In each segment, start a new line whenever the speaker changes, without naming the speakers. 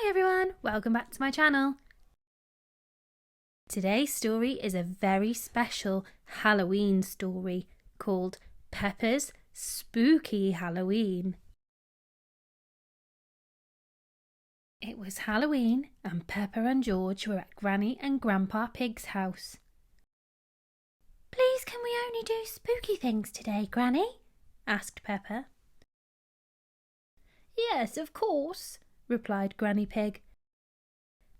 Hi everyone, welcome back to my channel. Today's story is a very special Halloween story called Peppa's Spooky Halloween. It was Halloween and Peppa and George were at Granny and Grandpa Pig's house. Please can we only do spooky things today, Granny? Asked Peppa. Yes, of course, replied Granny Pig.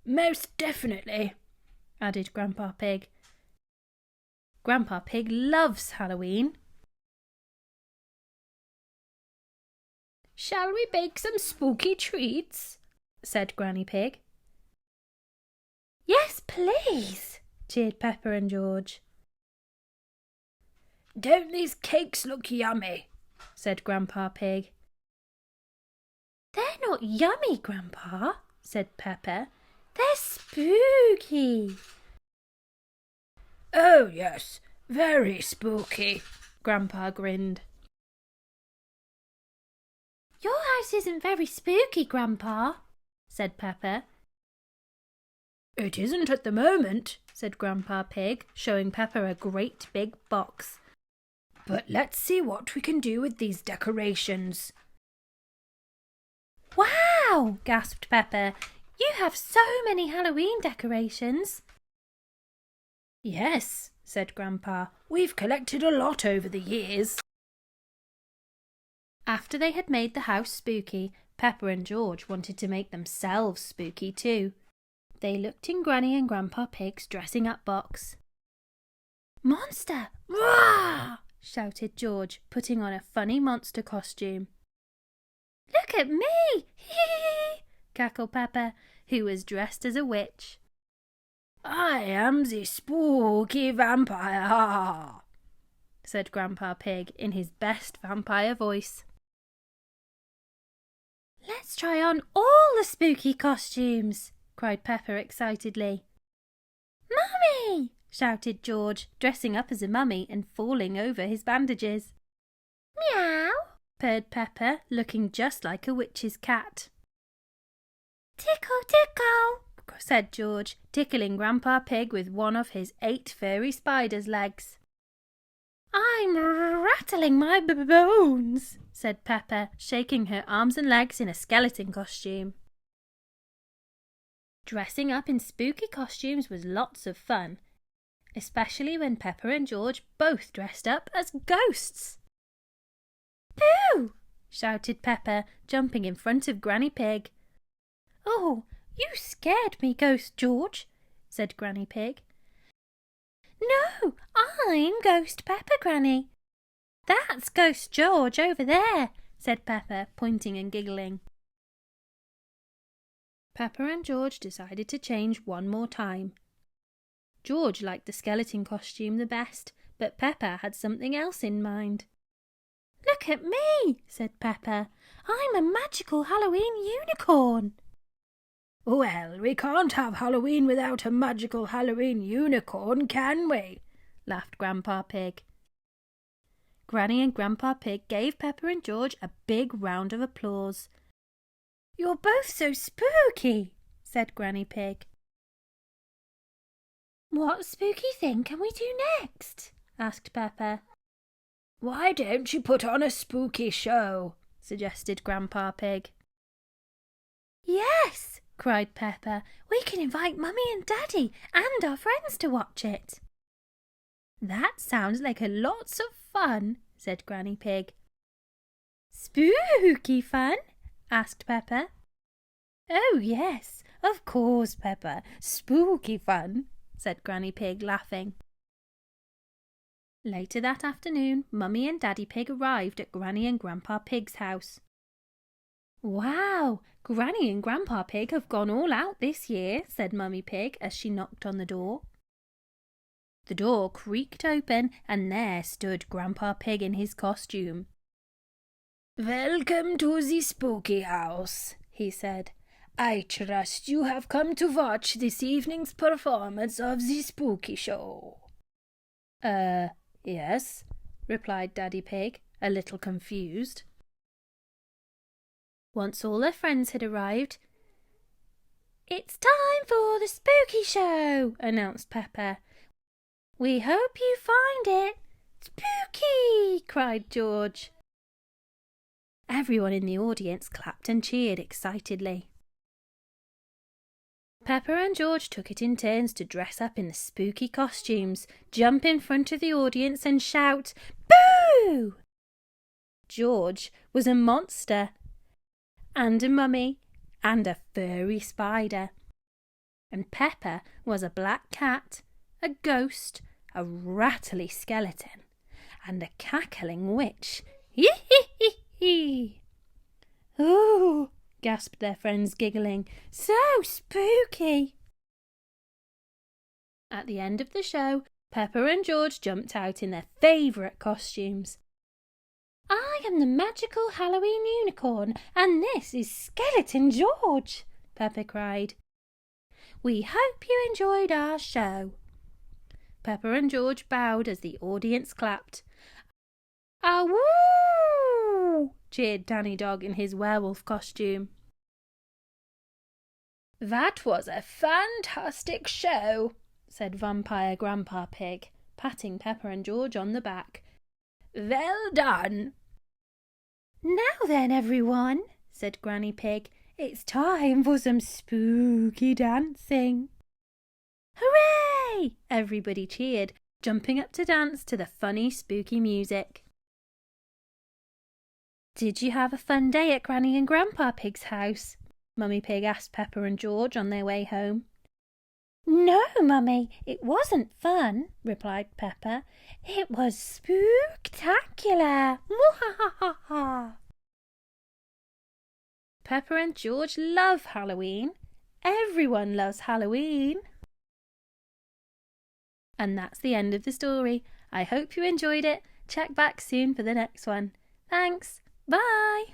Most definitely, added Grandpa Pig. Grandpa Pig loves Halloween. Shall we bake some spooky treats? Said Granny Pig. Yes, please, cheered Peppa and George. Don't these cakes look yummy? Said Grandpa Pig. They're not yummy, Grandpa, said Peppa. They're spooky. Oh, yes, very spooky, Grandpa grinned. Your house isn't very spooky, Grandpa, said Peppa. It isn't at the moment, said Grandpa Pig, showing Peppa a great big box. But let's see what we can do with these decorations. Wow, gasped Peppa. You have so many Halloween decorations. Yes, said Grandpa. We've collected a lot over the years. After they had made the house spooky, Peppa and George wanted to make themselves spooky too. They looked in Granny and Grandpa Pig's dressing up box. Monster! Roar! Shouted George, putting on a funny monster costume. Look at me! Hee! Cackled Peppa, who was dressed as a witch. I am the spooky vampire, said Grandpa Pig in his best vampire voice. Let's try on all the spooky costumes, cried Peppa excitedly. Mummy! Shouted George, dressing up as a mummy and falling over his bandages. Meow! Purred Peppa, looking just like a witch's cat. Tickle, tickle, said George, tickling Grandpa Pig with one of his 8 furry spider's legs. I'm rattling my bones, said Peppa, shaking her arms and legs in a skeleton costume. Dressing up in spooky costumes was lots of fun, especially when Peppa and George both dressed up as ghosts. Boo! Shouted Peppa, jumping in front of Granny Pig. Oh, you scared me, Ghost George, said Granny Pig. No, I'm Ghost Peppa, Granny. That's Ghost George over there, said Peppa, pointing and giggling. Peppa and George decided to change one more time. George liked the skeleton costume the best, but Peppa had something else in mind. Look at me, said Peppa. I'm a magical Halloween unicorn. Well, we can't have Halloween without a magical Halloween unicorn, can we? Laughed Grandpa Pig. Granny and Grandpa Pig gave Peppa and George a big round of applause. You're both so spooky, said Granny Pig. What spooky thing can we do next? Asked Peppa. Why don't you put on a spooky show? Suggested Grandpa Pig. Yes, cried Peppa. We can invite Mummy and Daddy and our friends to watch it. That sounds like a lots of fun, said Granny Pig. Spooky fun? Asked Peppa. Oh yes, of course, Peppa. Spooky fun, said Granny Pig, laughing. Later that afternoon, Mummy and Daddy Pig arrived at Granny and Grandpa Pig's house. Wow, Granny and Grandpa Pig have gone all out this year, said Mummy Pig as she knocked on the door. The door creaked open and there stood Grandpa Pig in his costume. Welcome to the spooky house, he said. I trust you have come to watch this evening's performance of the spooky show. Yes, replied Daddy Pig, a little confused. Once all their friends had arrived, It's time for the spooky show, announced Peppa. We hope you find it spooky, cried George. Everyone in the audience clapped and cheered excitedly. Peppa and George took it in turns to dress up in the spooky costumes, jump in front of the audience and shout, "Boo!" George was a monster, and a mummy, and a furry spider. And Peppa was a black cat, a ghost, a rattly skeleton, and a cackling witch. Hee-hee-hee-hee! "Ooh!" gasped their friends, giggling. "So spooky!" At the end of the show, Peppa and George jumped out in their favourite costumes. "I am the magical Halloween unicorn, and this is Skeleton George," Peppa cried. "We hope you enjoyed our show." Peppa and George bowed as the audience clapped. "Awoo!" cheered Danny Dog in his werewolf costume. "That was a fantastic show," said Vampire Grandpa Pig, patting Peppa and George on the back. "Well done." "Now then, everyone," said Granny Pig, "it's time for some spooky dancing." "Hooray!" Everybody cheered, jumping up to dance to the funny, spooky music. "Did you have a fun day at Granny and Grandpa Pig's house?" Mummy Pig asked Peppa and George on their way home. "No, Mummy, it wasn't fun," replied Peppa. "It was spooktacular. Mwahaha!" Peppa and George love Halloween. Everyone loves Halloween. And that's the end of the story. I hope you enjoyed it. Check back soon for the next one. Thanks. Bye.